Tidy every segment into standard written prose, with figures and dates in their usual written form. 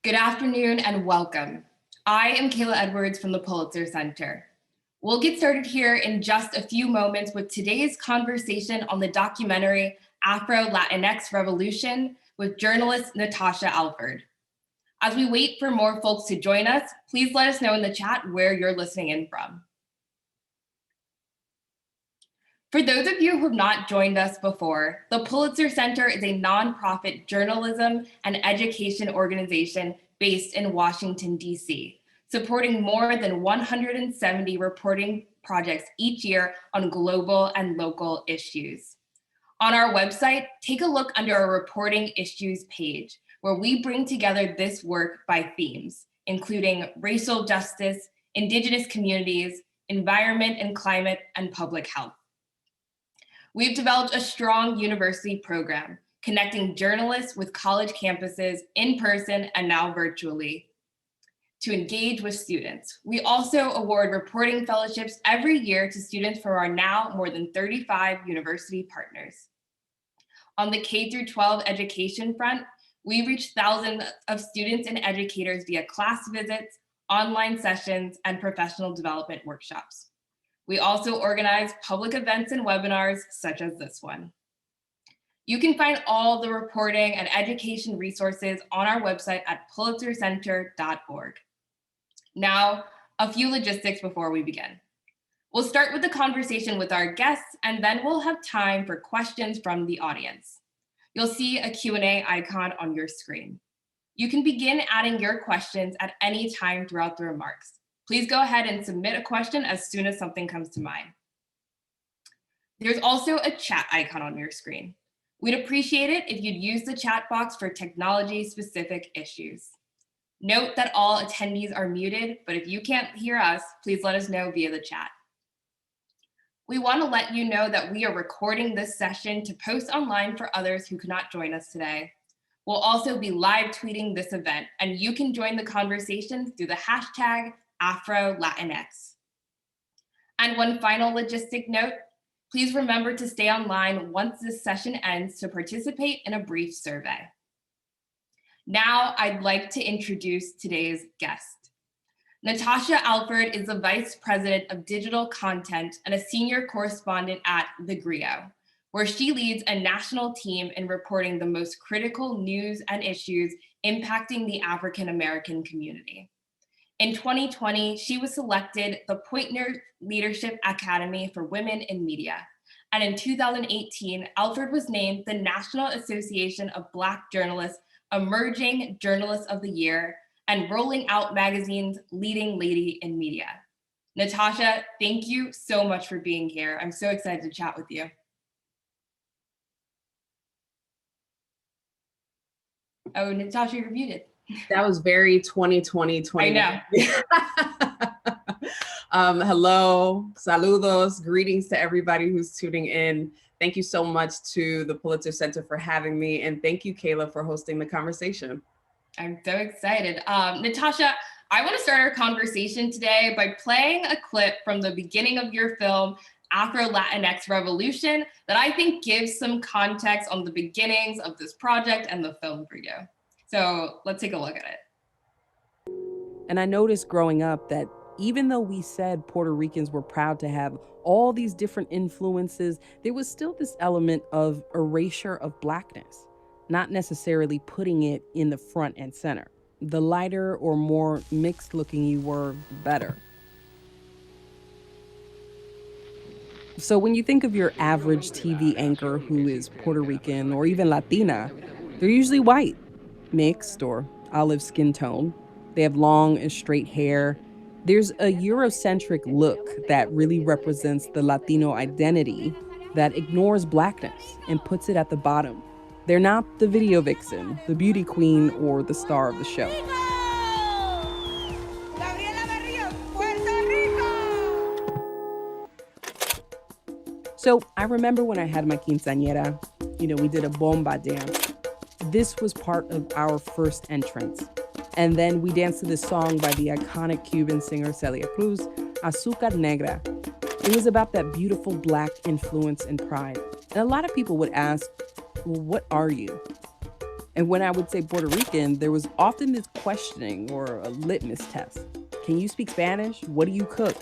Good afternoon and welcome. I am Kayla Edwards from the Pulitzer Center. We'll get started here in just a few moments with today's conversation on the documentary Afro-Latinx Revolution with journalist Natasha Alford. As we wait for more folks to join us, please let us know in the chat where you're listening in from. For those of you who have not joined us before, the Pulitzer Center is a nonprofit journalism and education organization based in Washington, D.C., supporting more than 170 reporting projects each year on global and local issues. On our website, take a look under our reporting issues page, where we bring together this work by themes, including racial justice, Indigenous communities, environment and climate, and public health. We've developed a strong university program connecting journalists with college campuses in person and now virtually to engage with students. We also award reporting fellowships every year to students from our now more than 35 university partners. On the K-12 education front, we reach thousands of students and educators via class visits, online sessions, and professional development workshops. We also organize public events and webinars such as this one. You can find all the reporting and education resources on our website at pulitzercenter.org. Now, a few logistics before we begin. We'll start with the conversation with our guests, and then we'll have time for questions from the audience. You'll see a Q&A icon on your screen. You can begin adding your questions at any time throughout the remarks. Please go ahead and submit a question as soon as something comes to mind. There's also a chat icon on your screen. We'd appreciate it if you'd use the chat box for technology-specific issues. Note that all attendees are muted, but if you can't hear us, please let us know via the chat. We want to let you know that we are recording this session to post online for others who could not join us today. We'll also be live tweeting this event, and you can join the conversation through the hashtag Afro-Latinx. And one final logistic note, please remember to stay online once this session ends to participate in a brief survey. Now I'd like to introduce today's guest. Natasha Alford is the Vice President of Digital Content and a Senior Correspondent at TheGrio, where she leads a national team in reporting the most critical news and issues impacting the African American community. In 2020, she was selected the Poynter Leadership Academy for Women in Media. And in 2018, Alford was named the National Association of Black Journalists Emerging Journalist of the Year and Rolling Out Magazine's Leading Lady in Media. Natasha, thank you so much for being here. I'm so excited to chat with you. Oh, Natasha, you're muted. That was very 2020. I know. Hello, saludos, greetings to everybody who's tuning in. Thank you so much to the Pulitzer Center for having me. And thank you, Kayla, for hosting the conversation. I'm so excited. Natasha, I want to start our conversation today by playing a clip from the beginning of your film, Afro-Latinx Revolution, that I think gives some context on the beginnings of this project and the film for you. So let's take a look at it. And I noticed growing up that even though we said Puerto Ricans were proud to have all these different influences, there was still this element of erasure of Blackness, not necessarily putting it in the front and center. The lighter or more mixed looking you were, the better. So when you think of your average TV anchor who is Puerto Rican or even Latina, they're usually white, mixed or olive skin tone. They have long and straight hair. There's a Eurocentric look that really represents the Latino identity that ignores Blackness and puts it at the bottom. They're not the video vixen, the beauty queen, or the star of the show. So I remember when I had my quinceañera, we did a bomba dance. This was part of our first entrance. And then we danced to this song by the iconic Cuban singer Celia Cruz, Azúcar Negra. It was about that beautiful Black influence and pride. And a lot of people would ask, well, what are you? And when I would say Puerto Rican, there was often this questioning or a litmus test. Can you speak Spanish? What do you cook?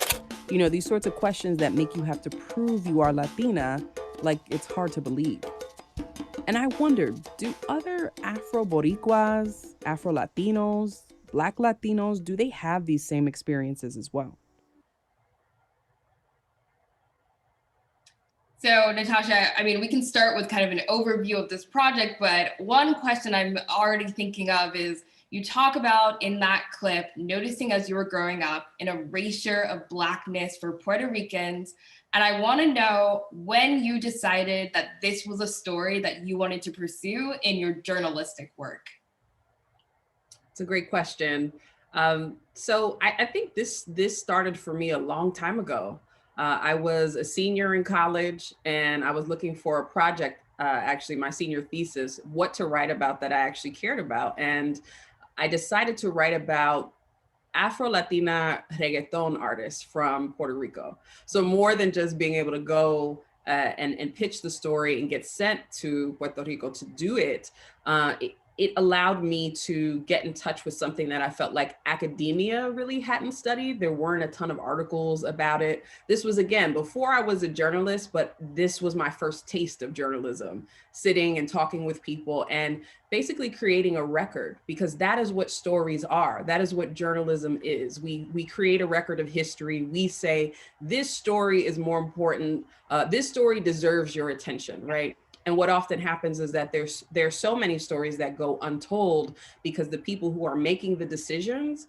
You know, these sorts of questions that make you have to prove you are Latina, like it's hard to believe. And I wondered, do other Afro-Boricuas, Afro-Latinos, Black Latinos, do they have these same experiences as well? So Natasha, I mean, we can start with kind of an overview of this project, but one question I'm already thinking of is, you talk about in that clip, noticing as you were growing up an erasure of Blackness for Puerto Ricans. And I want to know when you decided that this was a story that you wanted to pursue in your journalistic work. It's a great question. So I think this started for me a long time ago. I was a senior in college and I was looking for a project, actually my senior thesis, what to write about that I actually cared about. And I decided to write about Afro-Latina reggaeton artists from Puerto Rico. So more than just being able to go and pitch the story and get sent to Puerto Rico to do it, it allowed me to get in touch with something that I felt like academia really hadn't studied. There weren't a ton of articles about it. This was, again, before I was a journalist, but this was my first taste of journalism, sitting and talking with people and basically creating a record, because that is what stories are. That is what journalism is. We create a record of history. We say, this story is more important. This story deserves your attention, right? And what often happens is that there's so many stories that go untold because the people who are making the decisions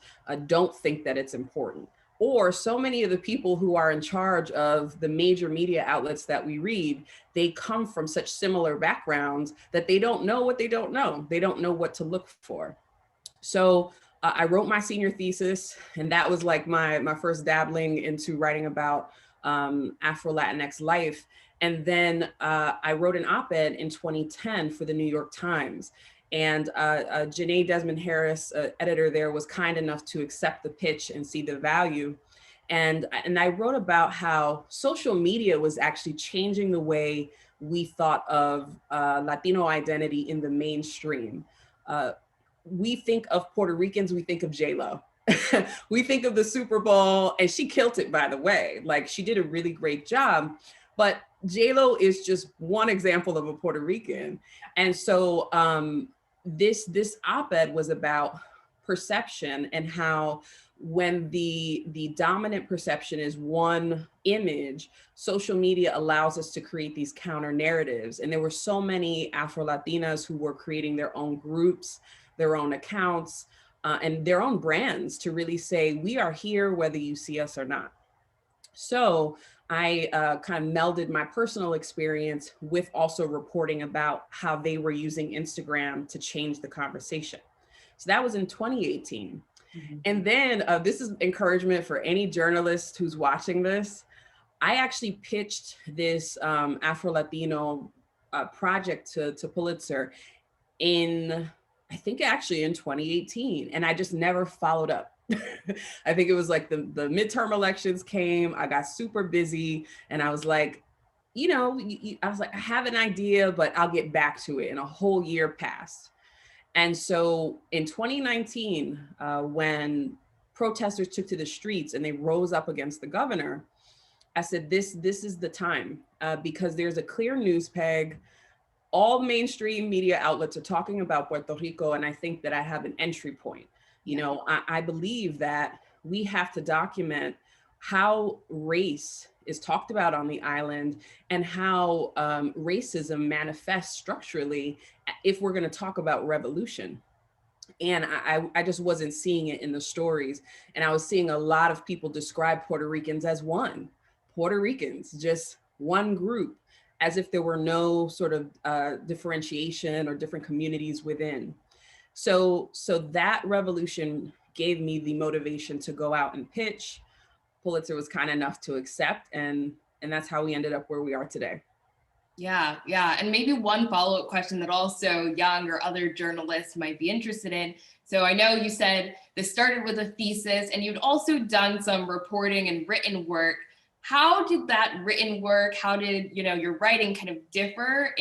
don't think that it's important. Or so many of the people who are in charge of the major media outlets that we read, they come from such similar backgrounds that they don't know what they don't know. They don't know what to look for. So I wrote my senior thesis, and that was like my first dabbling into writing about Afro-Latinx life. And then I wrote an op-ed in 2010 for the New York Times. And Janae Desmond Harris, editor there, was kind enough to accept the pitch and see the value. And I wrote about how social media was actually changing the way we thought of Latino identity in the mainstream. We think of Puerto Ricans, we think of J-Lo. We think of the Super Bowl, and she killed it, by the way. Like, she did a really great job. But J-Lo is just one example of a Puerto Rican. And so this op-ed was about perception and how when the dominant perception is one image, social media allows us to create these counter narratives. And there were so many Afro-Latinas who were creating their own groups, their own accounts, and their own brands to really say, we are here whether you see us or not. So I kind of melded my personal experience with also reporting about how they were using Instagram to change the conversation. So that was in 2018. Mm-hmm. And then this is encouragement for any journalist who's watching this. I actually pitched this Afro-Latino project to Pulitzer I think actually in 2018, and I just never followed up. I think it was like the midterm elections came, I got super busy, and I was like, I have an idea, but I'll get back to it. And a whole year passed. And so in 2019, when protesters took to the streets and they rose up against the governor, I said, this is the time, because there's a clear news peg. All mainstream media outlets are talking about Puerto Rico, and I think that I have an entry point. I believe that we have to document how race is talked about on the island and how racism manifests structurally if we're going to talk about revolution. And I just wasn't seeing it in the stories. And I was seeing a lot of people describe Puerto Ricans as one. Puerto Ricans, just one group, as if there were no sort of differentiation or different communities within. So that revolution gave me the motivation to go out and pitch. Pulitzer was kind enough to accept, and that's how we ended up where we are today. Yeah. And maybe one follow-up question that also young or other journalists might be interested in. So I know you said this started with a thesis, and you'd also done some reporting and written work. How did that written work, how did your writing kind of differ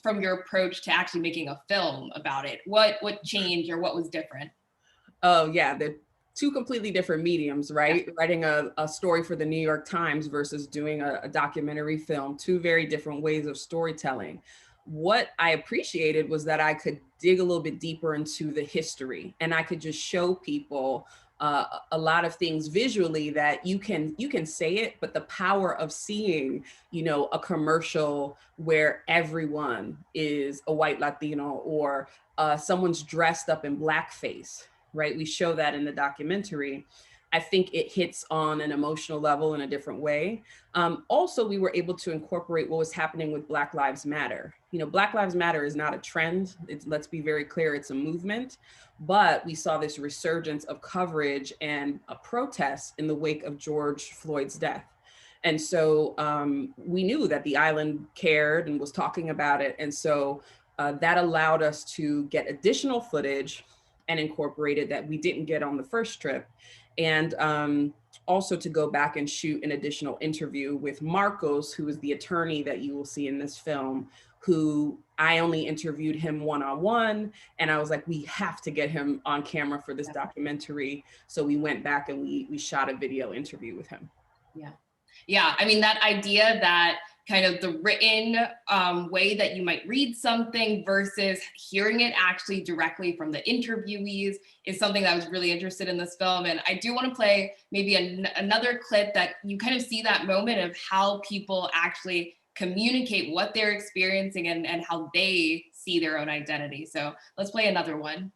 from your approach to actually making a film about it? What changed or what was different? Oh yeah, they're two completely different mediums, right? Yeah. Writing a story for the New York Times versus doing a documentary film, two very different ways of storytelling. What I appreciated was that I could dig a little bit deeper into the history, and I could just show people a lot of things visually that you can say it, but the power of seeing, a commercial where everyone is a white Latino, or someone's dressed up in blackface, right? We show that in the documentary. I think it hits on an emotional level in a different way. Also, we were able to incorporate what was happening with Black Lives Matter. Black Lives Matter is not a trend. Let's be very clear, it's a movement. But we saw this resurgence of coverage and a protest in the wake of George Floyd's death. And so we knew that the island cared and was talking about it. And so that allowed us to get additional footage and incorporated that we didn't get on the first trip. And also to go back and shoot an additional interview with Marcos, who is the attorney that you will see in this film, who I only interviewed him one-on-one. And I was like, we have to get him on camera for this documentary. So we went back and we shot a video interview with him. Yeah. I mean, that idea that kind of the written way that you might read something versus hearing it actually directly from the interviewees is something that I was really interested in this film. And I do want to play maybe another clip that you kind of see that moment of how people actually communicate what they're experiencing and how they see their own identity. So let's play another one.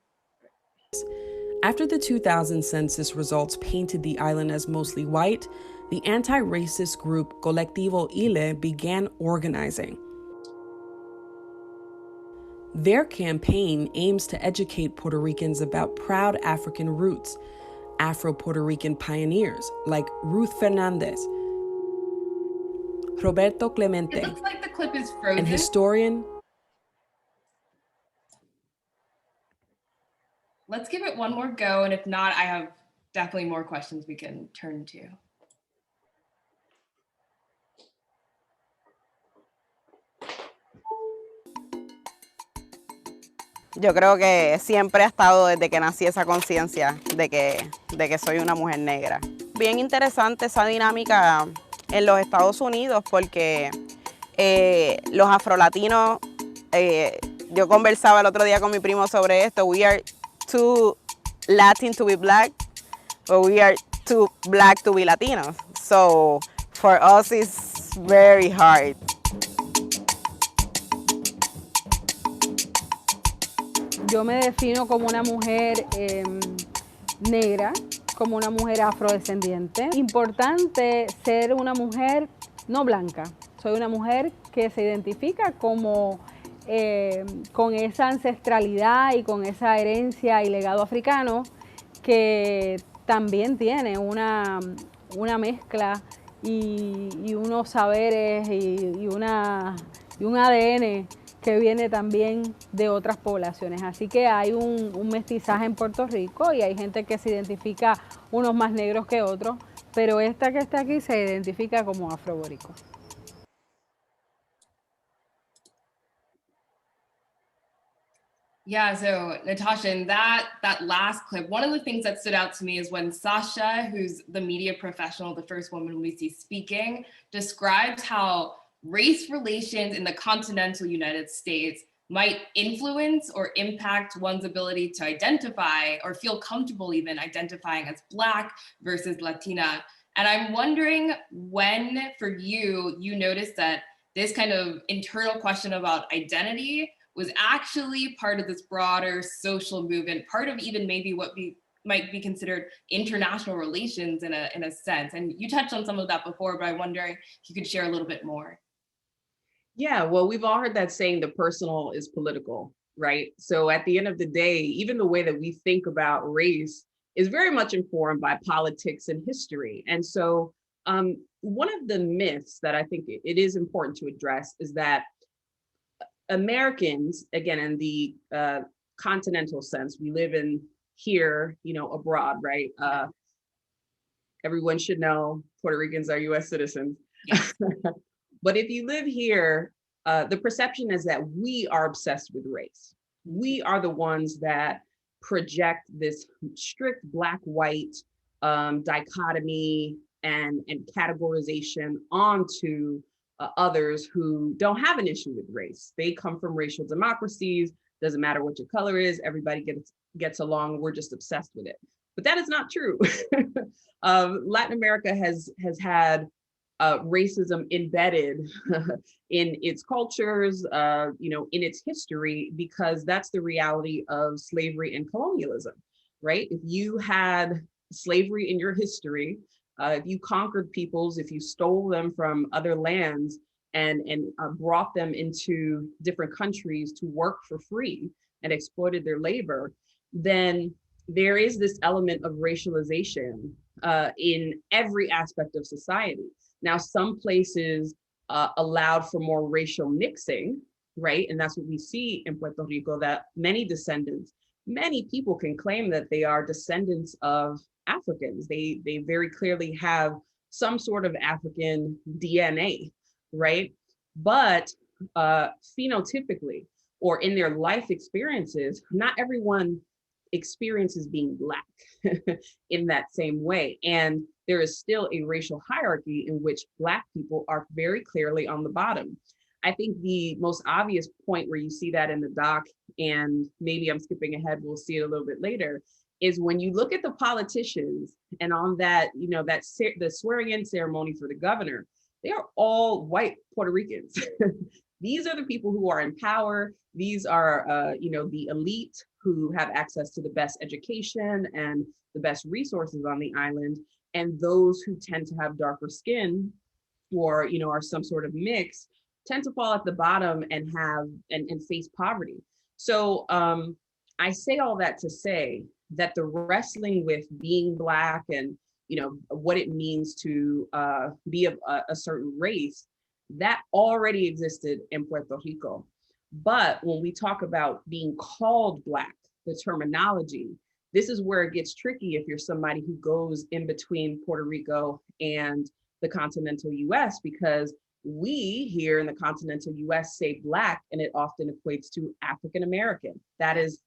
After the 2000 census results painted the island as mostly white, the anti-racist group Colectivo Ile began organizing. Their campaign aims to educate Puerto Ricans about proud African roots, Afro-Puerto Rican pioneers like Ruth Fernandez, Roberto Clemente, It looks like the clip is frozen. And historian. Let's give it one more go, and if not, I have definitely more questions we can turn to. Yo creo que siempre ha estado desde que nací esa conciencia de que soy una mujer negra. Bien interesante esa dinámica en los Estados Unidos porque los afrolatinos, yo conversaba el otro día con mi primo sobre esto, we are too Latin to be black, but we are too black to be Latinos. So for us it's very hard. Yo me defino como una mujer negra, como una mujer afrodescendiente. Importante ser una mujer no blanca. Soy una mujer que se identifica como con esa ancestralidad y con esa herencia y legado africano que también tiene una mezcla y unos saberes y un ADN que viene también de otras poblaciones. Así que hay un mestizaje en Puerto Rico y hay gente que se identifica unos más negros que otros, pero esta que está aquí se identifica como afro-boricua. Yeah, so Natasha, in that last clip, one of the things that stood out to me is when Sasha, who's the media professional, the first woman we see speaking, describes how race relations in the continental United States might influence or impact one's ability to identify or feel comfortable even identifying as Black versus Latina. And I'm wondering when, for you noticed that this kind of internal question about identity was actually part of this broader social movement, part of even maybe what might be considered international relations in a sense. And you touched on some of that before, but I'm wondering if you could share a little bit more. Yeah, well, we've all heard that saying, the personal is political, right? So at the end of the day, even the way that we think about race is very much informed by politics and history. And so one of the myths that I think it is important to address is that Americans, again, in the continental sense, we live in here, abroad, right? everyone should know Puerto Ricans are US citizens. Yes. But if you live here, the perception is that we are obsessed with race. We are the ones that project this strict black-white dichotomy and categorization onto others who don't have an issue with race. They come from racial democracies, doesn't matter what your color is, everybody gets along, we're just obsessed with it. But that is not true. Latin America has had racism embedded in its cultures, in its history, because that's the reality of slavery and colonialism, right? If you had slavery in your history, if you conquered peoples, if you stole them from other lands and brought them into different countries to work for free and exploited their labor, then there is this element of racialization in every aspect of society. Now, some places allowed for more racial mixing, right? And that's what we see in Puerto Rico, that many people can claim that they are descendants of Africans. They very clearly have some sort of African DNA, right? But phenotypically, or in their life experiences, not everyone experiences being Black in that same way. And there is still a racial hierarchy in which Black people are very clearly on the bottom. I think the most obvious point where you see that in the doc, and maybe I'm skipping ahead, we'll see it a little bit later, is when you look at the politicians and on that, the swearing in ceremony for the governor, they are all white Puerto Ricans. These are the people who are in power. These are, the elite who have access to the best education and the best resources on the island. And those who tend to have darker skin or, are some sort of mix tend to fall at the bottom and face poverty. So I say all that to say that the wrestling with being Black and, what it means to be of a certain race, that already existed in Puerto Rico. But when we talk about being called Black, the terminology, this is where it gets tricky if you're somebody who goes in between Puerto Rico and the continental US, because we here in the continental US say Black and it often equates to African American. That is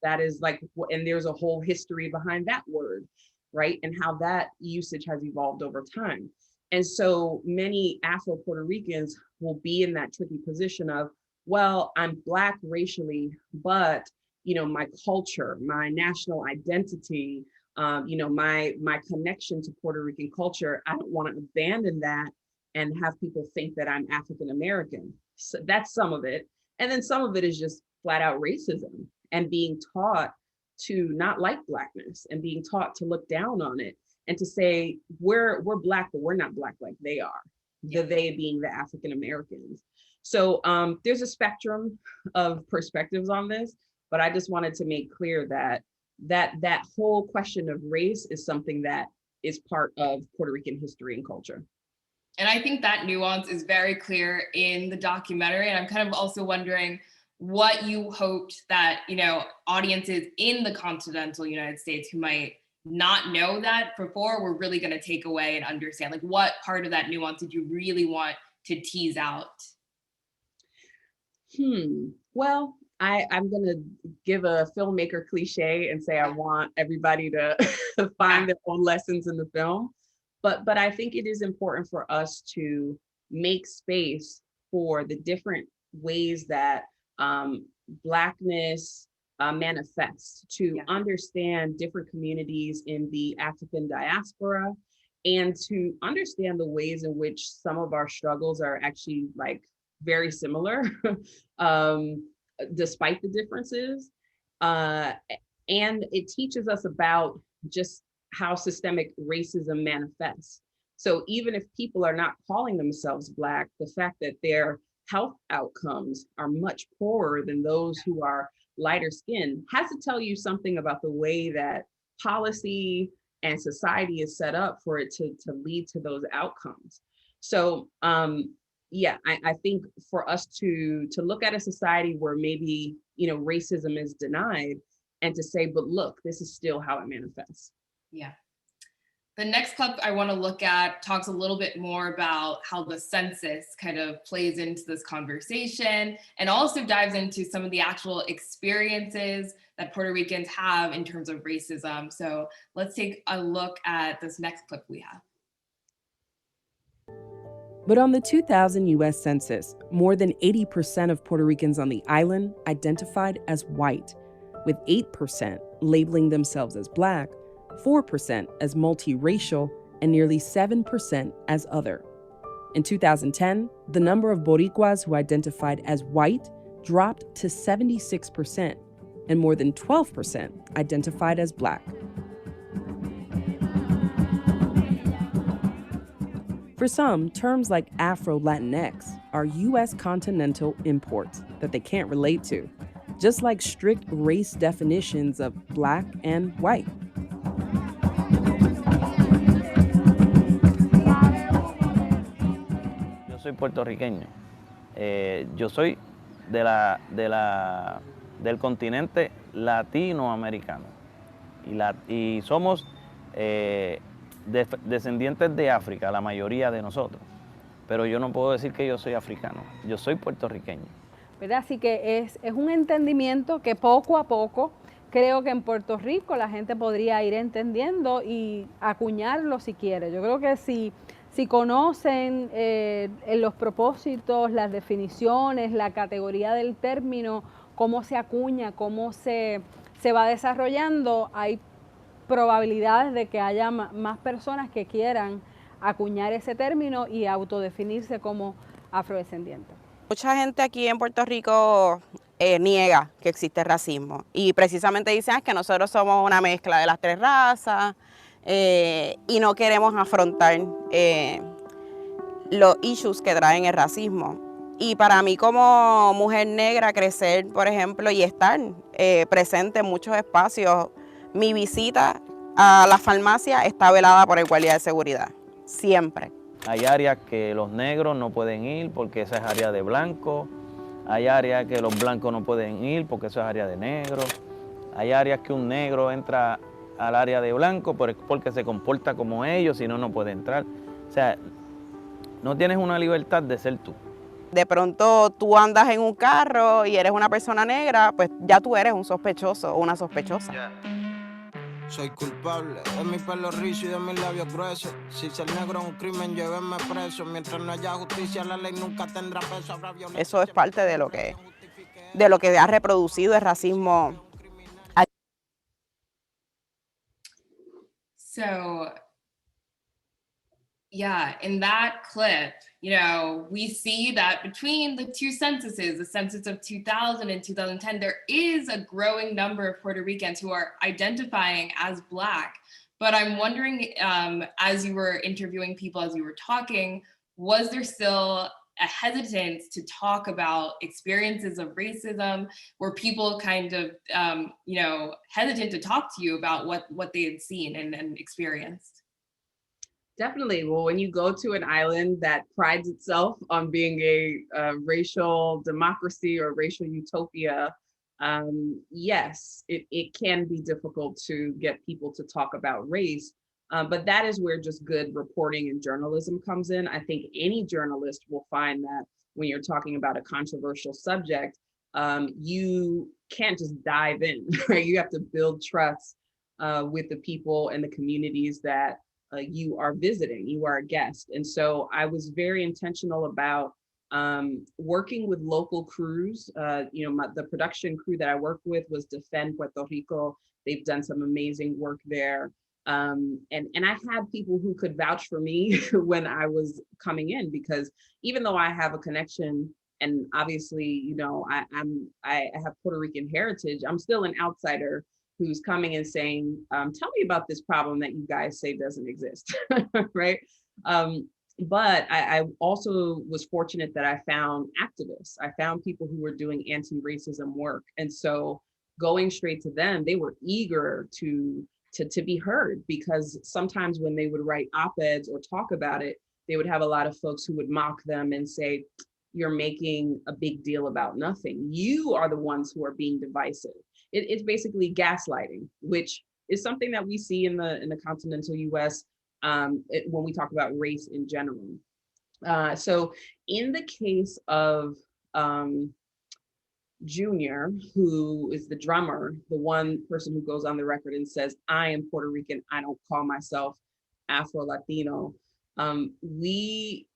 like, and there's a whole history behind that word, right? And how that usage has evolved over time. And so many Afro-Puerto Ricans will be in that tricky position of, well, I'm Black racially, but my culture, my national identity, my connection to Puerto Rican culture, I don't want to abandon that and have people think that I'm African American. So that's some of it. And then some of it is just flat out racism and being taught to not like Blackness and being taught to look down on it and to say, we're Black, but we're not Black like they are, the they being the African Americans. So there's a spectrum of perspectives on this, but I just wanted to make clear that whole question of race is something that is part of Puerto Rican history and culture. And I think that nuance is very clear in the documentary. And I'm kind of also wondering what you hoped that, audiences in the continental United States who might not know that before were really going to take away and understand. Like, what part of that nuance did you really want to tease out? Well, I'm going to give a filmmaker cliche and say I want everybody to find their own lessons in the film. But I think it is important for us to make space for the different ways that Blackness manifests, to understand different communities in the African diaspora, and to understand the ways in which some of our struggles are actually like very similar, despite the differences. And it teaches us about just how systemic racism manifests. So even if people are not calling themselves Black, the fact that their health outcomes are much poorer than those who are lighter skinned has to tell you something about the way that policy and society is set up for it to lead to those outcomes. So I think for us to look at a society where maybe, racism is denied and to say, but look, this is still how it manifests. Yeah. The next clip I want to look at talks a little bit more about how the census kind of plays into this conversation and also dives into some of the actual experiences that Puerto Ricans have in terms of racism. So let's take a look at this next clip we have. But on the 2000 US Census, more than 80% of Puerto Ricans on the island identified as white, with 8% labeling themselves as Black, 4% as multiracial, and nearly 7% as other. In 2010, the number of Boricuas who identified as white dropped to 76%, and more than 12% identified as Black. For some, terms like Afro-Latinx are US continental imports that they can't relate to, just like strict race definitions of Black and white. Yo soy puertorriqueño. Yo soy del continente latinoamericano. Y somos descendientes de África, la mayoría de nosotros. Pero yo no puedo decir que yo soy africano. Yo soy puertorriqueño. ¿Verdad? Así que es un entendimiento que poco a poco creo que en Puerto Rico la gente podría ir entendiendo y acuñarlo si quiere. Yo creo que si conocen los propósitos, las definiciones, la categoría del término, cómo se acuña, cómo se va desarrollando, hay probabilidades de que haya más personas que quieran acuñar ese término y autodefinirse como afrodescendientes. Mucha gente aquí en Puerto Rico niega que existe racismo y precisamente dicen que nosotros somos una mezcla de las tres razas y no queremos afrontar los issues que traen el racismo. Y para mí como mujer negra crecer, por ejemplo, y estar presente en muchos espacios, mi visita a la farmacia está velada por el guardia de seguridad, siempre. Hay áreas que los negros no pueden ir porque esa es área de blancos. Hay áreas que los blancos no pueden ir porque eso es área de negros. Hay áreas que un negro entra al área de blanco porque se comporta como ellos, si no, no puede entrar. O sea, no tienes una libertad de ser tú. De pronto tú andas en un carro y eres una persona negra, pues ya tú eres un sospechoso o una sospechosa. Yeah. Soy culpable de mi pelo rizo y de mis labios gruesos. Si ser negro es un crimen, llévenme preso. Mientras no haya justicia, la ley nunca tendrá peso. Habrá violencia. Eso es parte de lo que ha reproducido el racismo. So, yeah, in that clip, you know, we see that between the two censuses, the census of 2000 and 2010, there is a growing number of Puerto Ricans who are identifying as Black. But I'm wondering, as you were interviewing people, as you were talking, was there still a hesitance to talk about experiences of racism? Were people kind of, you know, hesitant to talk to you about what they had seen and experienced? Definitely. Well, when you go to an island that prides itself on being a racial democracy or racial utopia, yes, it can be difficult to get people to talk about race. But that is where just good reporting and journalism comes in. I think any journalist will find that when you're talking about a controversial subject, you can't just dive in, right? You have to build trust with the people and the communities that you are visiting, you are a guest. And so I was very intentional about working with local crews. You know, the production crew that I worked with was Defend Puerto Rico. They've done some amazing work there. And I had people who could vouch for me when I was coming in, because even though I have a connection and obviously, you know, I have Puerto Rican heritage, I'm still an outsider who's coming and saying, tell me about this problem that you guys say doesn't exist, right? But I also was fortunate that I found activists. I found people who were doing anti-racism work. And so going straight to them, they were eager to be heard, because sometimes when they would write op-eds or talk about it, they would have a lot of folks who would mock them and say, you're making a big deal about nothing. You are the ones who are being divisive. It's basically gaslighting, which is something that we see in the continental US when we talk about race in general. So in the case of Junior, who is the drummer, the one person who goes on the record and says, I am Puerto Rican, I don't call myself Afro-Latino. We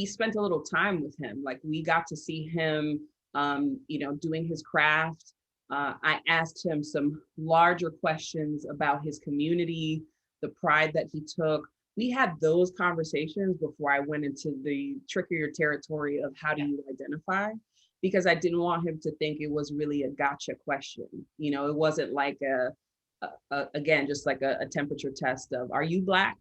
spent a little time with him. Like, we got to see him, doing his craft. I asked him some larger questions about his community, the pride that he took. We had those conversations before I went into the trickier territory of how do you identify, because I didn't want him to think it was really a gotcha question. It wasn't like again, just like a temperature test of, are you Black?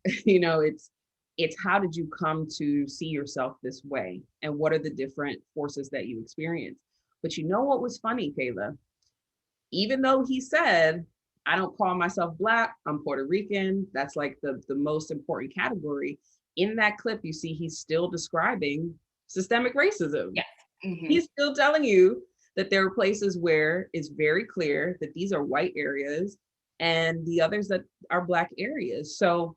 It's how did you come to see yourself this way? And what are the different forces that you experience? But you know what was funny, Kayla? Even though he said, I don't call myself Black, I'm Puerto Rican, that's like the most important category. In that clip, you see he's still describing systemic racism. Yeah. Mm-hmm. He's still telling you that there are places where it's very clear that these are white areas and the others that are Black areas. So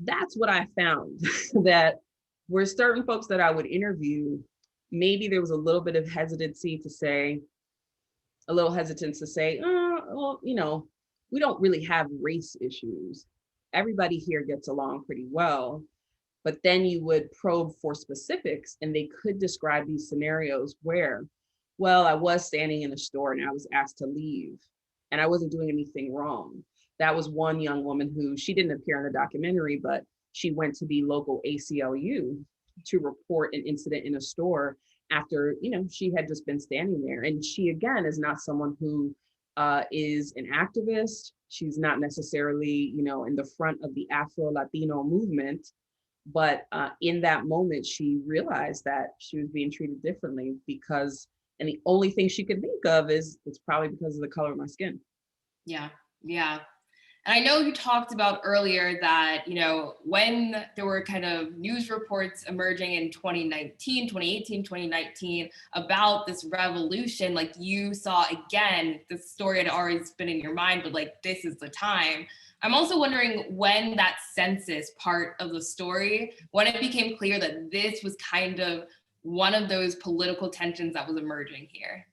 that's what I found, that were certain folks that I would interview, maybe there was a little bit of hesitancy to say, well, we don't really have race issues. Everybody here gets along pretty well. But then you would probe for specifics, and they could describe these scenarios where, well, I was standing in a store and I was asked to leave and I wasn't doing anything wrong. That was one young woman who, she didn't appear in the documentary, but she went to the local ACLU to report an incident in a store after, she had just been standing there. And she, again, is not someone who is an activist. She's not necessarily, in the front of the Afro-Latino movement. But in that moment, she realized that she was being treated differently because, and the only thing she could think of is it's probably because of the color of my skin. Yeah. And I know you talked about earlier that, when there were kind of news reports emerging in 2018, 2019, about this revolution, like you saw, again, the story had always been in your mind, but like, this is the time. I'm also wondering when that census part of the story, when it became clear that this was kind of one of those political tensions that was emerging here.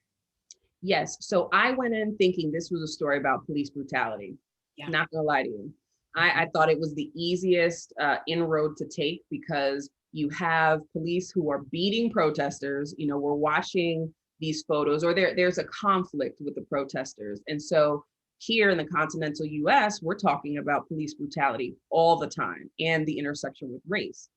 Yes, so I went in thinking this was a story about police brutality. Yeah. Not gonna lie to you. I thought it was the easiest inroad to take because you have police who are beating protesters. We're watching these photos, or there's a conflict with the protesters. And so here in the continental US, we're talking about police brutality all the time and the intersection with race.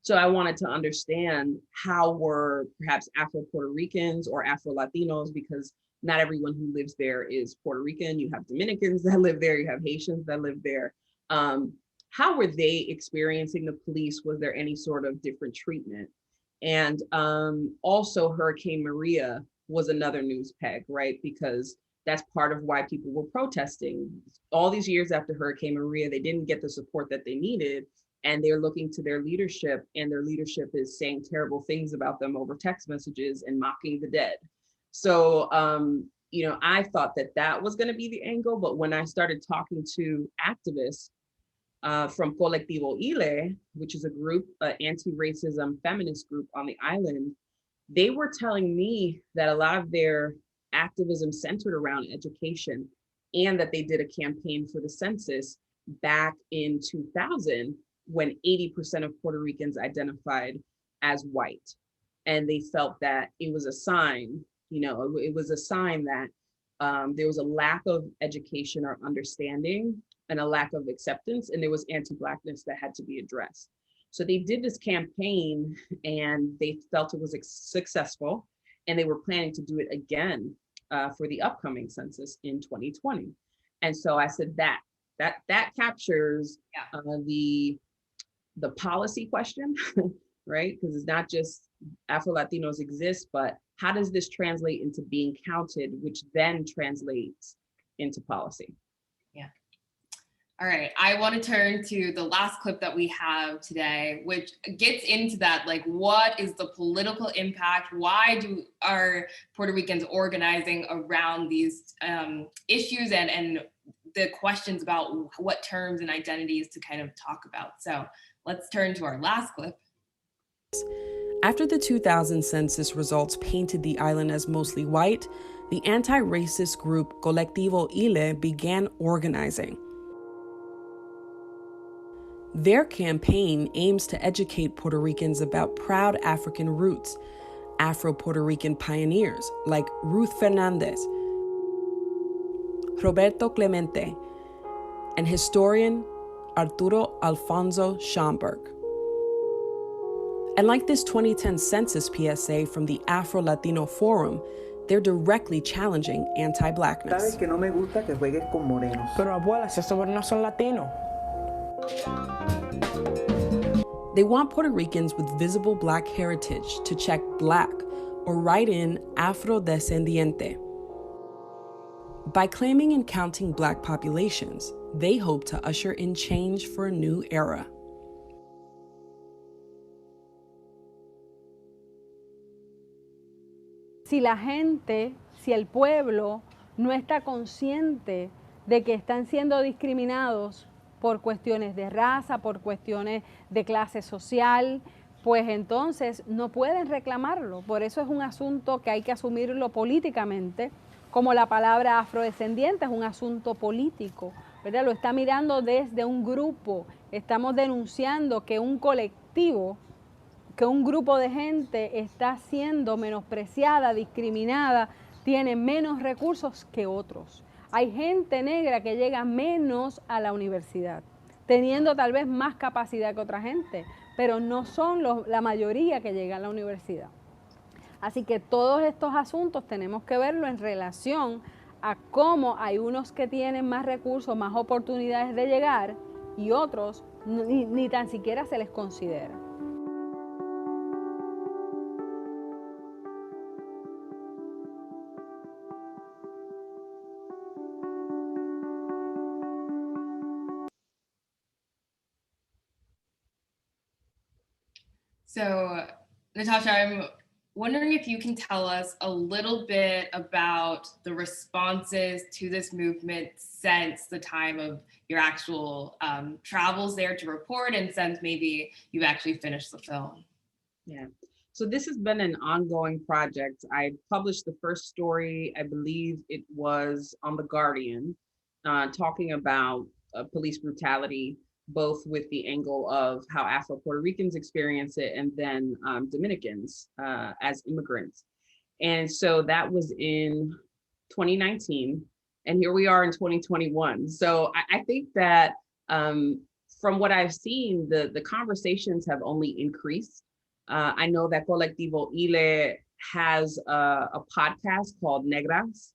So I wanted to understand how were perhaps Afro-Puerto Ricans or Afro-Latinos, because not everyone who lives there is Puerto Rican. You have Dominicans that live there, you have Haitians that live there. How were they experiencing the police? Was there any sort of different treatment? And also Hurricane Maria was another news peg, right? Because that's part of why people were protesting. All these years after Hurricane Maria, they didn't get the support that they needed, and they're looking to their leadership, and their leadership is saying terrible things about them over text messages and mocking the dead. So, I thought that was going to be the angle, but when I started talking to activists from Colectivo Ile, which is a group, anti-racism feminist group on the island, they were telling me that a lot of their activism centered around education, and that they did a campaign for the census back in 2000 when 80% of Puerto Ricans identified as white. And they felt that it was a sign, it was a sign that there was a lack of education or understanding and a lack of acceptance, and there was anti-Blackness that had to be addressed. So they did this campaign and they felt it was successful, and they were planning to do it again for the upcoming census in 2020. And so I said that captures the policy question, right? Because it's not just Afro-Latinos exist, but how does this translate into being counted, which then translates into policy? Yeah. All right, I want to turn to the last clip that we have today, which gets into that, like, what is the political impact? Why are Puerto Ricans organizing around these issues, and the questions about what terms and identities to kind of talk about. So let's turn to our last clip. After the 2000 census results painted the island as mostly white, the anti-racist group Colectivo Ile began organizing. Their campaign aims to educate Puerto Ricans about proud African roots, Afro-Puerto Rican pioneers like Ruth Fernandez, Roberto Clemente, and historian Arturo Alfonso Schomburg. And like this 2010 census PSA from the Afro-Latino Forum, they're directly challenging anti-Blackness. Sabes que no me gusta que juegues con morenos. Pero abuela, si esos morenos son latinos. They want Puerto Ricans with visible Black heritage to check Black or write in Afro-descendiente. By claiming and counting Black populations, they hope to usher in change for a new era. Si la gente, si el pueblo no está consciente de que están siendo discriminados por cuestiones de raza, por cuestiones de clase social, pues entonces no pueden reclamarlo. Por eso es un asunto que hay que asumirlo políticamente, como la palabra afrodescendiente es un asunto político, ¿verdad? Lo está mirando desde un grupo. Estamos denunciando que un colectivo, que un grupo de gente está siendo menospreciada, discriminada, tiene menos recursos que otros. Hay gente negra que llega menos a la universidad, teniendo tal vez más capacidad que otra gente, pero no son la mayoría que llega a la universidad. Así que todos estos asuntos tenemos que verlo en relación a cómo hay unos que tienen más recursos, más oportunidades de llegar y otros ni tan siquiera se les considera. So, Natasha, I'm wondering if you can tell us a little bit about the responses to this movement since the time of your actual travels there to report and since maybe you actually finished the film. Yeah. So this has been an ongoing project. I published the first story, I believe it was on The Guardian, talking about police brutality, both with the angle of how Afro-Puerto Ricans experience it and then Dominicans as immigrants. And so that was in 2019, and here we are in 2021. So I think that from what I've seen, the conversations have only increased. I know that Colectivo Ile has a podcast called Negras,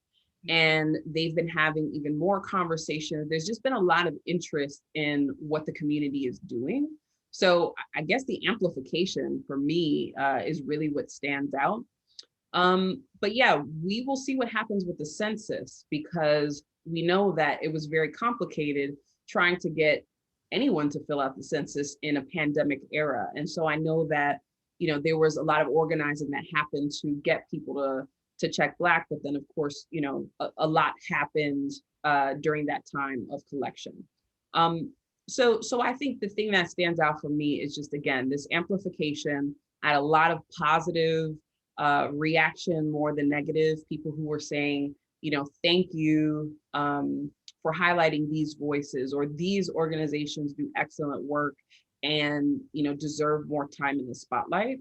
and they've been having even more conversations. There's just been a lot of interest in what the community is doing. So I guess the amplification for me is really what stands out. But yeah, we will see what happens with the census, because we know that it was very complicated trying to get anyone to fill out the census in a pandemic era. And so I know that, you know, there was a lot of organizing that happened to get people to check Black, but then of course, you know, a lot happened during that time of collection. So I think the thing that stands out for me is just, again, this amplification. I had a lot of positive reaction more than negative, people who were saying, you know, thank you for highlighting these voices, or these organizations do excellent work and, you know, deserve more time in the spotlight.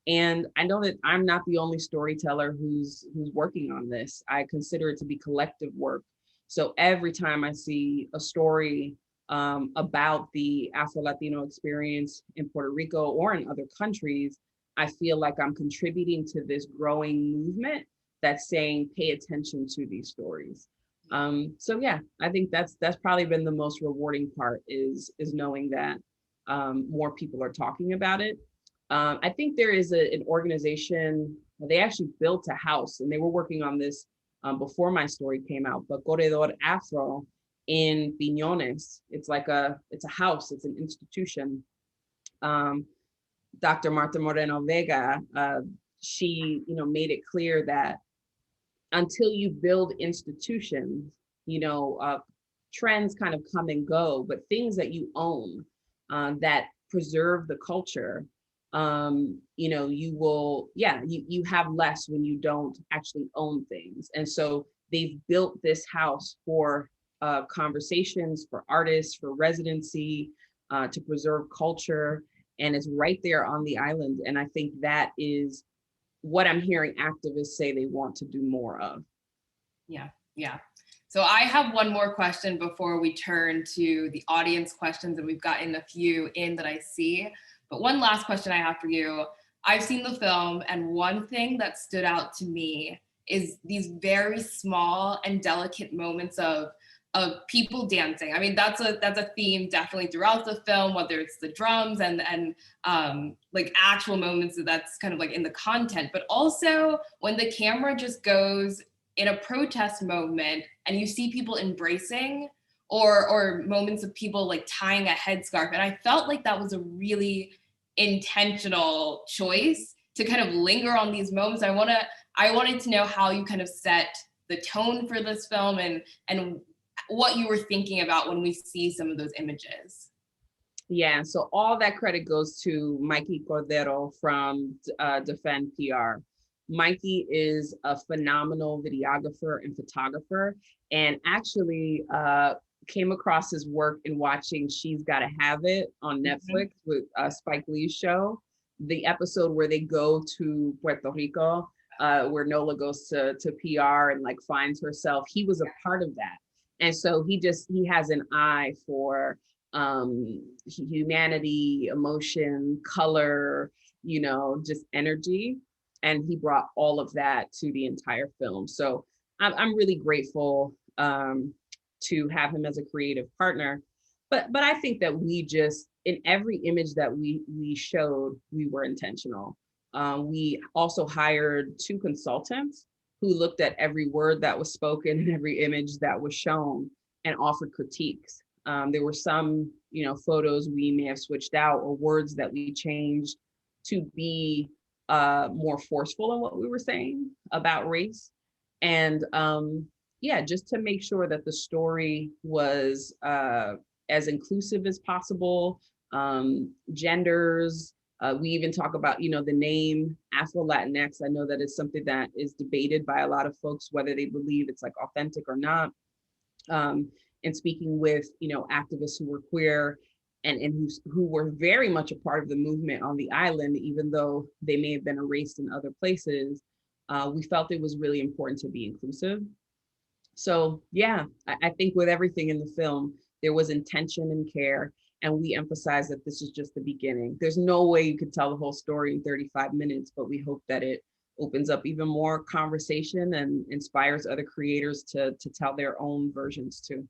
And I know that I'm not the only storyteller who's working on this. I consider it to be collective work. So every time I see a story about the Afro-Latino experience in Puerto Rico or in other countries, I feel like I'm contributing to this growing movement that's saying, pay attention to these stories. So yeah, I think that's probably been the most rewarding part, is knowing that more people are talking about it. I think there is an organization, they actually built a house, and they were working on this before my story came out, but Corredor Afro in Piñones. It's a house, it's an institution. Dr. Marta Moreno Vega, she, you know, made it clear that until you build institutions, you know, trends kind of come and go, but things that you own that preserve the culture, you know, you will, you have less when you don't actually own things. And so they've built this house for conversations, for artists, for residency, to preserve culture, and it's right there on the island. And I think that is what I'm hearing activists say they want to do more of. Yeah, yeah. So I have one more question before we turn to the audience questions, and we've gotten a few in that I see. But one last question I have for you. I've seen the film, and one thing that stood out to me is these very small and delicate moments of people dancing. I mean, that's a theme definitely throughout the film, whether it's the drums and like actual moments that's kind of like in the content, but also when the camera just goes in a protest moment and you see people embracing, or moments of people like tying a headscarf. And I felt like that was a really intentional choice to kind of linger on these moments. I wanted to know how you kind of set the tone for this film and what you were thinking about when we see some of those images. Yeah, so all that credit goes to Mikey Cordero from Defend PR. Mikey is a phenomenal videographer and photographer, and actually came across his work in watching She's Gotta Have It on Netflix with Spike Lee's show. The episode where they go to Puerto Rico, where Nola goes to PR and like finds herself, he was a part of that. And so he has an eye for humanity, emotion, color, you know, just energy. And he brought all of that to the entire film. So I'm really grateful to have him as a creative partner. But I think that we just, in every image that we showed, we were intentional. We also hired 2 consultants who looked at every word that was spoken and every image that was shown and offered critiques. There were some, you know, photos we may have switched out or words that we changed to be more forceful in what we were saying about race. And yeah, just to make sure that the story was as inclusive as possible, genders. We even talk about, you know, the name Afro-Latinx. I know that it's something that is debated by a lot of folks, whether they believe it's like authentic or not. And speaking with, you know, activists who were queer and who were very much a part of the movement on the island, even though they may have been erased in other places, we felt it was really important to be inclusive. So yeah, I think with everything in the film, there was intention and care. And we emphasize that this is just the beginning. There's no way you could tell the whole story in 35 minutes, but we hope that it opens up even more conversation and inspires other creators to tell their own versions too.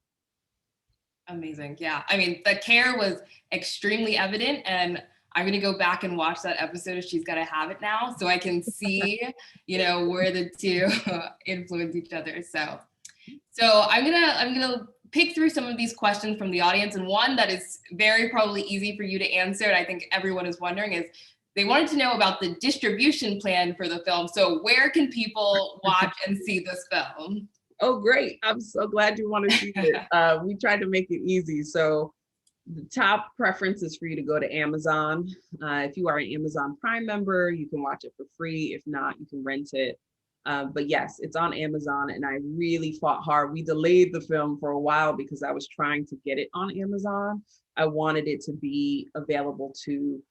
Amazing. Yeah. I mean, the care was extremely evident, and I'm going to go back and watch that episode of She's Gotta Have It now so I can see, you know, where the 2 influence each other. So I'm going to pick through some of these questions from the audience, and one that is very probably easy for you to answer, and I think everyone is wondering, is they wanted to know about the distribution plan for the film. So where can people watch and see this film? Oh, great. I'm so glad you want to see it. We tried to make it easy. So the top preference is for you to go to Amazon. If you are an Amazon Prime member, you can watch it for free. If not, you can rent it. But yes, it's on Amazon, and I really fought hard. We delayed the film for a while because I was trying to get it on Amazon. I wanted it to be available to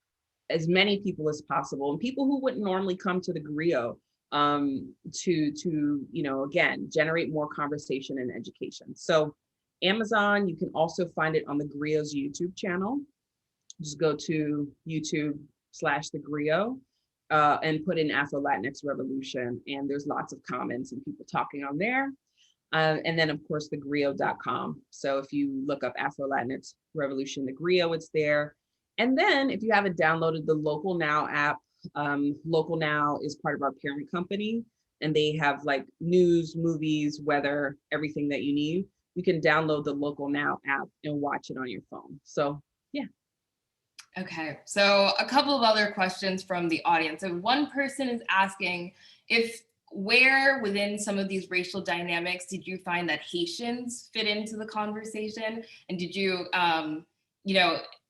as many people as possible, and people who wouldn't normally come to TheGrio, to you know, again, generate more conversation and education. So Amazon, you can also find it on TheGrio's YouTube channel. Just go to YouTube/TheGrio. And put in Afro-Latinx Revolution, and there's lots of comments and people talking on there. And then of course, thegrio.com. So if you look up Afro-Latinx Revolution, TheGrio, it's there. And then if you haven't downloaded the Local Now app, Local Now is part of our parent company, and they have like news, movies, weather, everything that you need. You can download the Local Now app and watch it on your phone. So yeah. Okay, so a couple of other questions from the audience. So one person is asking if where within some of these racial dynamics did you find that Haitians fit into the conversation? And did you, in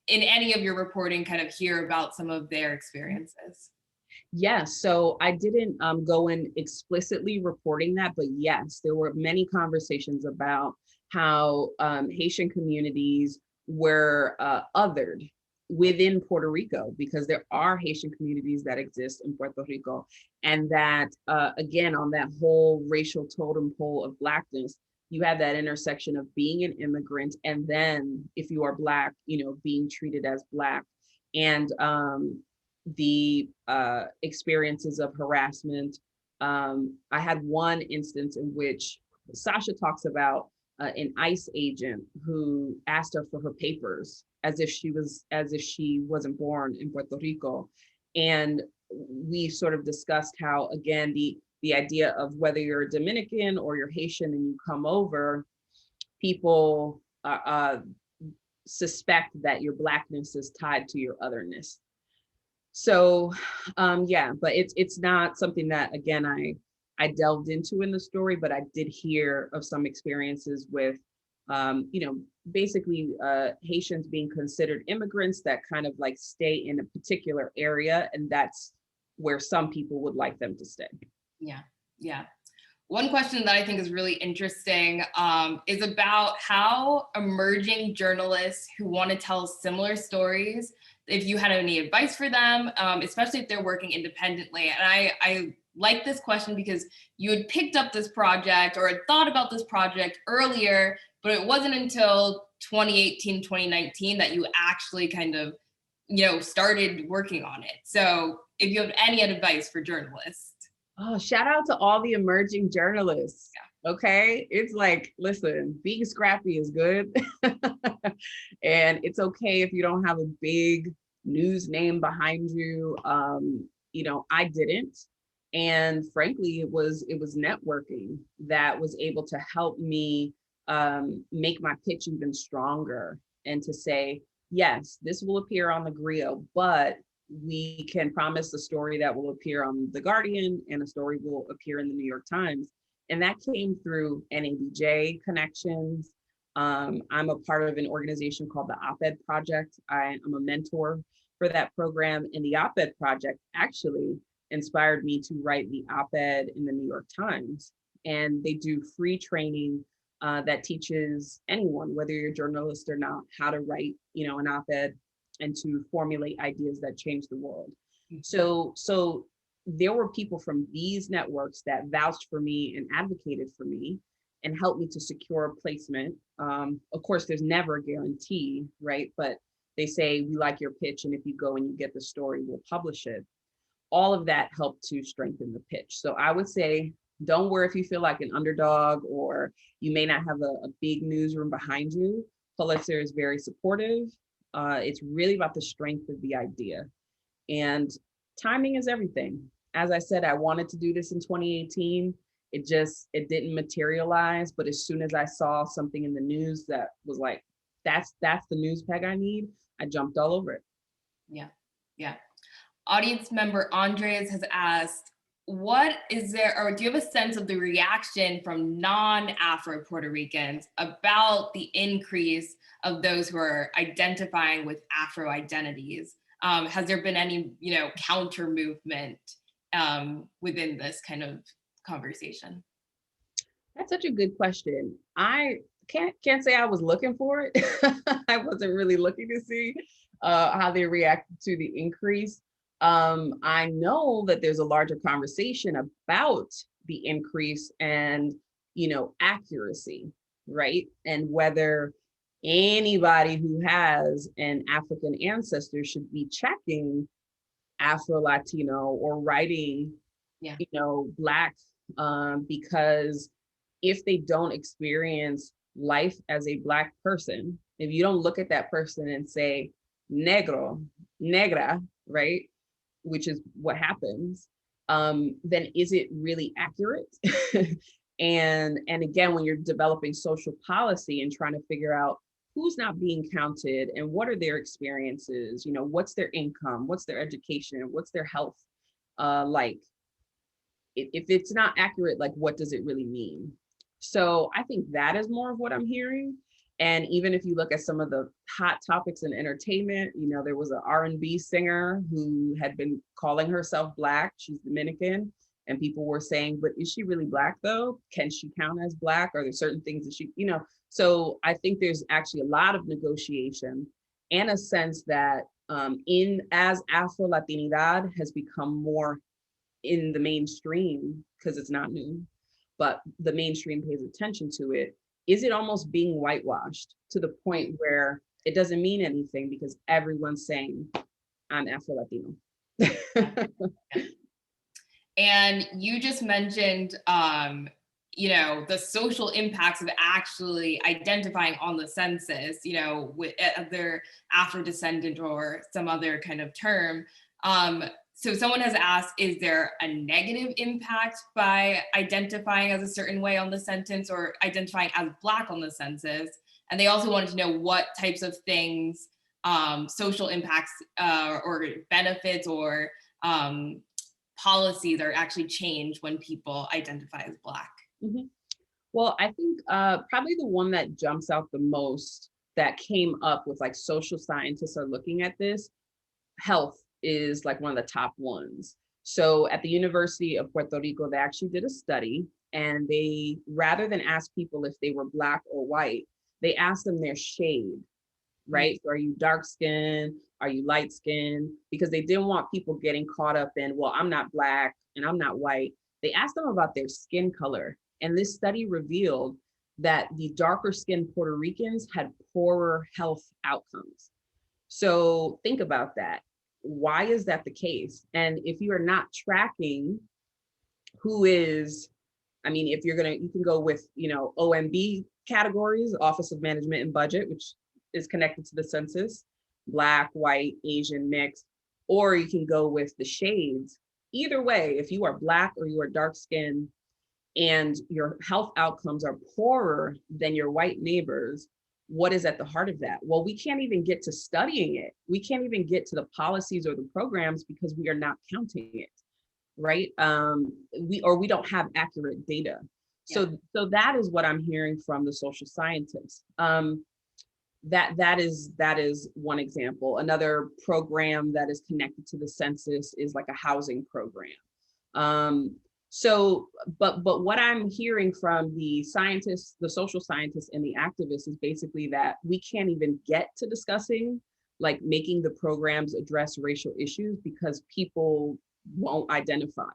any of your reporting kind of hear about some of their experiences? Yes, so I didn't go in explicitly reporting that, but yes, there were many conversations about how Haitian communities were othered within Puerto Rico, because there are Haitian communities that exist in Puerto Rico. And that, again, on that whole racial totem pole of Blackness, you have that intersection of being an immigrant, and then if you are Black, being treated as Black. And the experiences of harassment. I had one instance in which Sasha talks about an ICE agent who asked her for her papers as if she wasn't born in Puerto Rico. And we sort of discussed how, again, the idea of whether you're a Dominican or you're Haitian and you come over, people suspect that your Blackness is tied to your otherness. So yeah, but it's not something that, again, I delved into in the story, but I did hear of some experiences with, basically Haitians being considered immigrants that kind of like stay in a particular area, and that's where some people would like them to stay. Yeah. One question that I think is really interesting is about how emerging journalists who want to tell similar stories, if you had any advice for them, especially if they're working independently. And I like this question because you had picked up this project or had thought about this project earlier, but it wasn't until 2018, 2019 that you actually kind of, started working on it. So if you have any advice for journalists. Oh, shout out to all the emerging journalists. Yeah. Okay. It's like, listen, being scrappy is good. And it's okay if you don't have a big news name behind you. I didn't. And frankly, it was networking that was able to help me make my pitch even stronger, and to say, yes, this will appear on TheGrio, but we can promise a story that will appear on The Guardian and a story will appear in the New York Times. And that came through NABJ connections. I'm a part of an organization called the Op-Ed Project. I'm a mentor for that program. And the Op-Ed Project actually inspired me to write the op-ed in the New York Times. And they do free training that teaches anyone, whether you're a journalist or not, how to write, an op-ed and to formulate ideas that change the world. So there were people from these networks that vouched for me and advocated for me and helped me to secure a placement. Of course, there's never a guarantee, right? But they say, we like your pitch, and if you go and you get the story, we'll publish it. All of that helped to strengthen the pitch. So I would say, don't worry if you feel like an underdog or you may not have a big newsroom behind you. Pulitzer is very supportive. It's really about the strength of the idea, and timing is everything. As I said, I wanted to do this in 2018. It didn't materialize, but as soon as I saw something in the news that was like, that's the news peg I need, I jumped all over it. Yeah. Audience member Andres has asked, what is there, or do you have a sense of the reaction from non-Afro-Puerto Ricans about the increase of those who are identifying with Afro identities? Has there been any, counter movement within this kind of conversation? That's such a good question. I can't say I was looking for it. I wasn't really looking to see how they reacted to the increase. I know that there's a larger conversation about the increase and, accuracy, right? And whether anybody who has an African ancestor should be checking Afro-Latino or writing, Black, because if they don't experience life as a Black person, if you don't look at that person and say, negro, negra, right? Which is what happens, then is it really accurate? And again, when you're developing social policy and trying to figure out who's not being counted and what are their experiences, what's their income, what's their education, what's their health like, if it's not accurate, like what does it really mean? So I think that is more of what I'm hearing. And even if you look at some of the hot topics in entertainment, you know, there was an R&B singer who had been calling herself Black. She's Dominican. And people were saying, but is she really Black though? Can she count as Black? Are there certain things that she, you know? So I think there's actually a lot of negotiation and a sense that as Afro-Latinidad has become more in the mainstream, because it's not new, but the mainstream pays attention to it, is it almost being whitewashed to the point where it doesn't mean anything because everyone's saying, I'm Afro-Latino. And you just mentioned, you know, the social impacts of actually identifying on the census, you know, with other Afro-descendant or some other kind of term. So someone has asked, is there a negative impact by identifying as a certain way on the census or identifying as Black on the census? And they also wanted to know what types of things, social impacts or benefits or policies are actually changed when people identify as Black. Mm-hmm. Well, I think probably the one that jumps out the most that came up with like social scientists are looking at this, health is like one of the top ones. So at the University of Puerto Rico, they actually did a study and they, rather than ask people if they were Black or white, they asked them their shade, right? So are you dark skinned? Are you light skinned? Because they didn't want people getting caught up in, well, I'm not Black and I'm not white. They asked them about their skin color. And this study revealed that the darker skinned Puerto Ricans had poorer health outcomes. So think about that. Why is that the case? And if you are not tracking who is, I mean, if you're you can go with, you know, OMB categories, Office of Management and Budget, which is connected to the census, Black, white, Asian, mixed, or you can go with the shades. Either way, if you are Black or you are dark skinned and your health outcomes are poorer than your white neighbors, what is at the heart of that? Well, we can't even get to studying it. We can't even get to the policies or the programs because we are not counting it, right? We don't have accurate data. So that is what I'm hearing from the social scientists. That is one example. Another program that is connected to the census is like a housing program. So, but what I'm hearing from the scientists, the social scientists and the activists is basically that we can't even get to discussing, like making the programs address racial issues because people won't identify.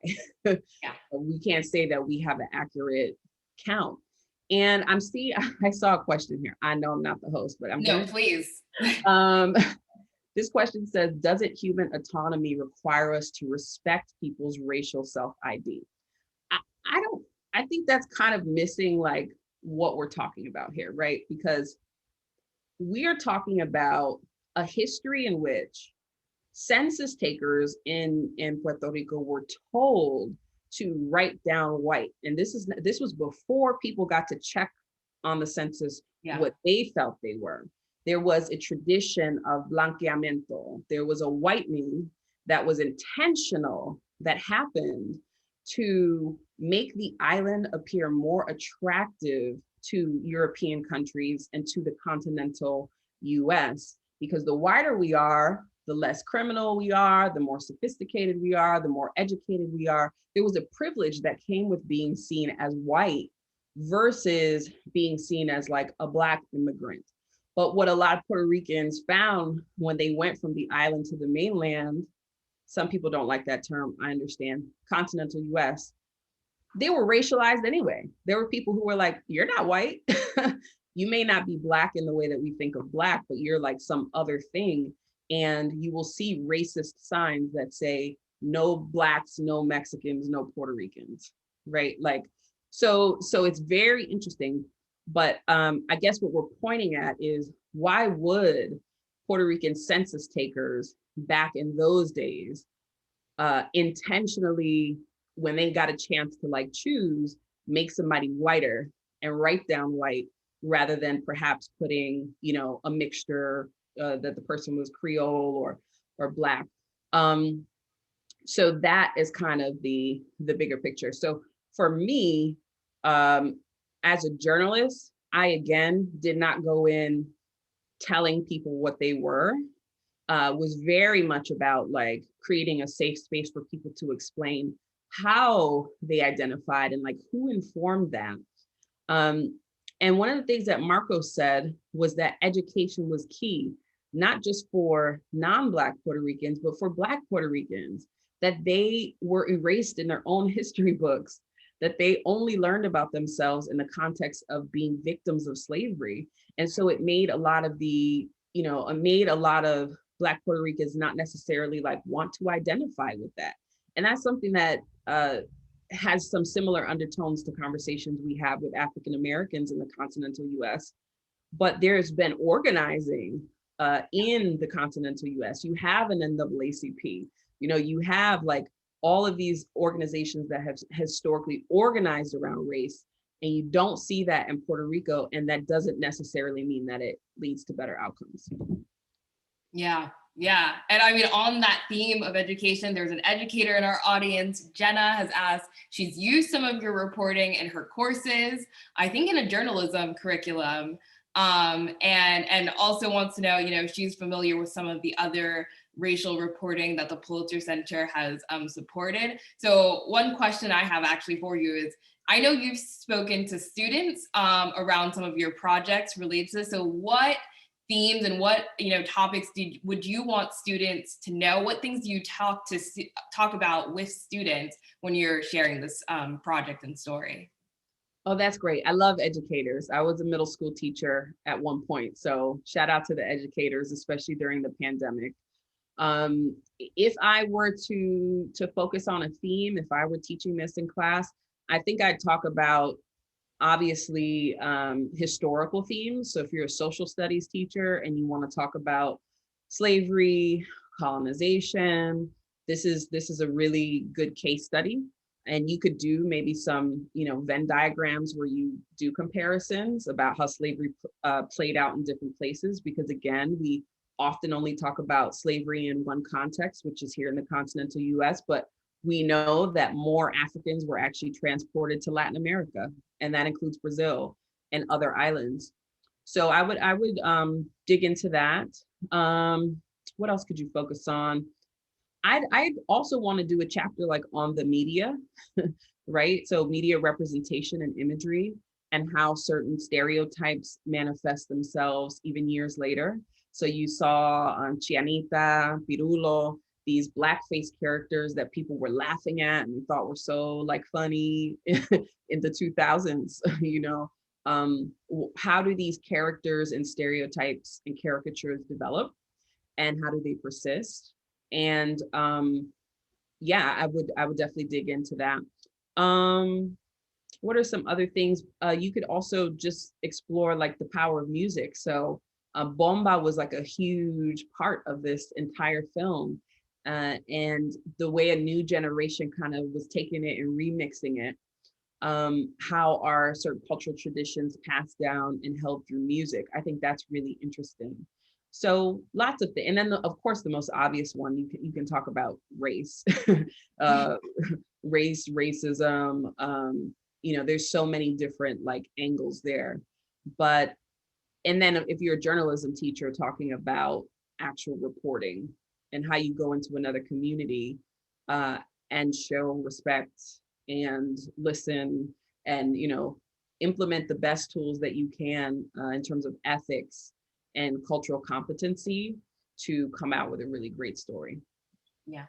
We can't say that we have an accurate count. And I saw a question here. I know I'm not the host, but Please. This question says, doesn't human autonomy require us to respect people's racial self-ID? I think that's kind of missing like what we're talking about here, right? Because we are talking about a history in which census takers in Puerto Rico were told to write down white. And this was before people got to check on the census what they felt they were. There was a tradition of blanqueamiento. There was a whitening that was intentional that happened to make the island appear more attractive to European countries and to the continental US. Because the whiter we are, the less criminal we are, the more sophisticated we are, the more educated we are. There was a privilege that came with being seen as white versus being seen as like a Black immigrant. But what a lot of Puerto Ricans found when they went from the island to the mainland, some people don't like that term, I understand, continental US, they were racialized anyway. There were people who were like, you're not white. You may not be Black in the way that we think of Black, but you're like some other thing. And you will see racist signs that say, no Blacks, no Mexicans, no Puerto Ricans, right? Like, so it's very interesting. But I guess what we're pointing at is, why would Puerto Rican census takers back in those days intentionally, when they got a chance to like choose, make somebody whiter and write down white rather than perhaps putting, you know, a mixture that the person was Creole or Black. So that is kind of the bigger picture. So for me, as a journalist, I again did not go in telling people what they were. Was very much about like creating a safe space for people to explain how they identified and like who informed them. And one of the things that Marco said was that education was key, not just for non-Black Puerto Ricans, but for Black Puerto Ricans, that they were erased in their own history books, that they only learned about themselves in the context of being victims of slavery. And so it made a lot of the, it made a lot of Black Puerto Ricans not necessarily like want to identify with that. And that's something that has some similar undertones to conversations we have with African Americans in the continental US. But there's been organizing in the continental US. You have an NAACP, you have like all of these organizations that have historically organized around race, and you don't see that in Puerto Rico, and that doesn't necessarily mean that it leads to better outcomes. Yeah. And I mean, on that theme of education, there's an educator in our audience. Jenna has asked, she's used some of your reporting in her courses, I think in a journalism curriculum, and also wants to know, she's familiar with some of the other racial reporting that the Pulitzer Center has supported. So one question I have actually for you is, I know you've spoken to students around some of your projects related to this. So what themes and what topics would you want students to know? What things do you talk about with students when you're sharing this project and story? Oh, that's great. I love educators. I was a middle school teacher at one point. So shout out to the educators, especially during the pandemic. If I were to focus on a theme, if I were teaching this in class, I think I'd talk about obviously historical themes. So if you're a social studies teacher and you want to talk about slavery, colonization, this is a really good case study. And you could do maybe some, Venn diagrams where you do comparisons about how slavery played out in different places, because again, we often only talk about slavery in one context, which is here in the continental US, but we know that more Africans were actually transported to Latin America, and that includes Brazil and other islands. So I would dig into that. What else could you focus on? I'd also want to do a chapter like on the media, right? So media representation and imagery, and how certain stereotypes manifest themselves even years later. So you saw Chianita, Pirulo, these blackface characters that people were laughing at and thought were so like funny in the 2000s, how do these characters and stereotypes and caricatures develop, and how do they persist? And I would definitely dig into that. What are some other things? You could also just explore like the power of music. So Bomba was like a huge part of this entire film. And the way a new generation kind of was taking it and remixing it, how are certain cultural traditions passed down and held through music. I think that's really interesting. So lots of things. And then of course, the most obvious one, you can talk about race, racism, there's so many different like angles there. And then if you're a journalism teacher, talking about actual reporting and how you go into another community and show respect and listen and, implement the best tools that you can in terms of ethics and cultural competency to come out with a really great story. Yeah.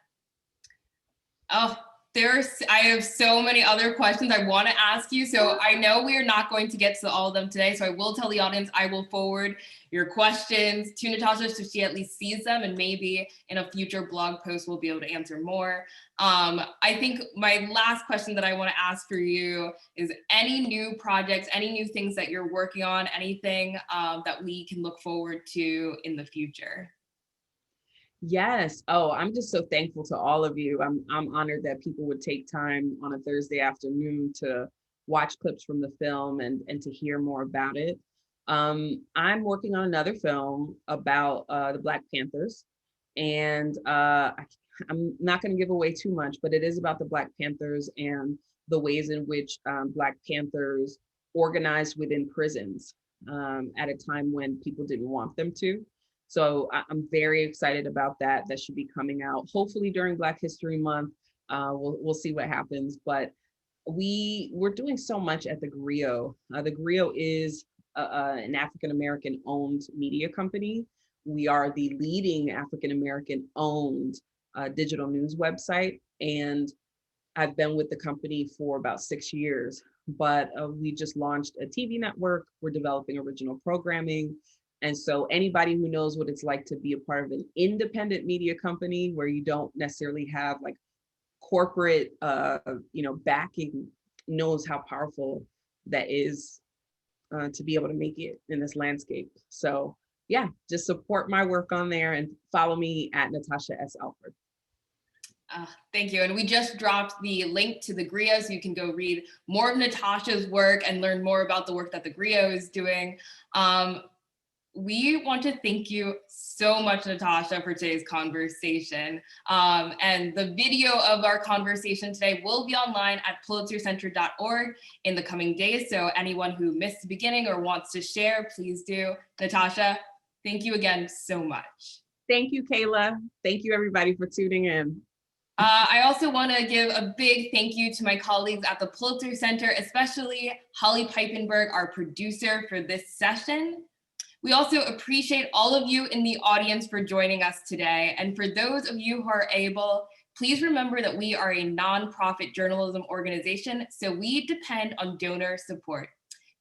Oh, I have so many other questions I want to ask you. So I know we are not going to get to all of them today. So I will tell the audience, I will forward your questions to Natasha so she at least sees them, and maybe in a future blog post, we'll be able to answer more. I think my last question that I want to ask for you is any new projects, any new things that you're working on, anything that we can look forward to in the future? Yes. Oh, I'm just so thankful to all of you. I'm honored that people would take time on a Thursday afternoon to watch clips from the film and to hear more about it. I'm working on another film about the Black Panthers, and I I'm not going to give away too much, but it is about the Black Panthers and the ways in which Black Panthers organized within prisons at a time when people didn't want them to. So I'm very excited about that. That should be coming out hopefully during Black History Month. We'll see what happens, but we're doing so much at TheGrio. TheGrio is an African-American owned media company. We are the leading African-American owned digital news website. And I've been with the company for about 6 years, but we just launched a TV network. We're developing original programming. And so anybody who knows what it's like to be a part of an independent media company where you don't necessarily have like corporate backing knows how powerful that is to be able to make it in this landscape. So yeah, just support my work on there and follow me at Natasha S. Alford. Thank you. And we just dropped the link to TheGrio so you can go read more of Natasha's work and learn more about the work that TheGrio is doing. We want to thank you so much, Natasha, for today's conversation. And the video of our conversation today will be online at pulitzercenter.org in the coming days. So anyone who missed the beginning or wants to share, please do. Natasha, thank you again so much. Thank you, Kayla. Thank you, everybody, for tuning in. I also want to give a big thank you to my colleagues at the Pulitzer Center, especially Holly Peipenberg, our producer for this session. We also appreciate all of you in the audience for joining us today. And for those of you who are able, please remember that we are a nonprofit journalism organization, so we depend on donor support.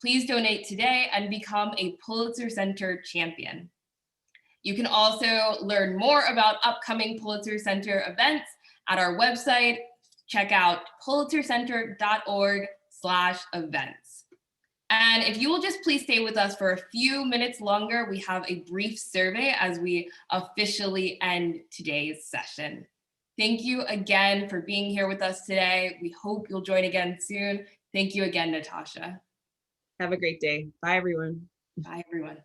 Please donate today and become a Pulitzer Center champion. You can also learn more about upcoming Pulitzer Center events at our website. Check out pulitzercenter.org/events. And if you will just please stay with us for a few minutes longer, we have a brief survey as we officially end today's session. Thank you again for being here with us today. We hope you'll join again soon. Thank you again, Natasha. Have a great day. Bye, everyone. Bye, everyone.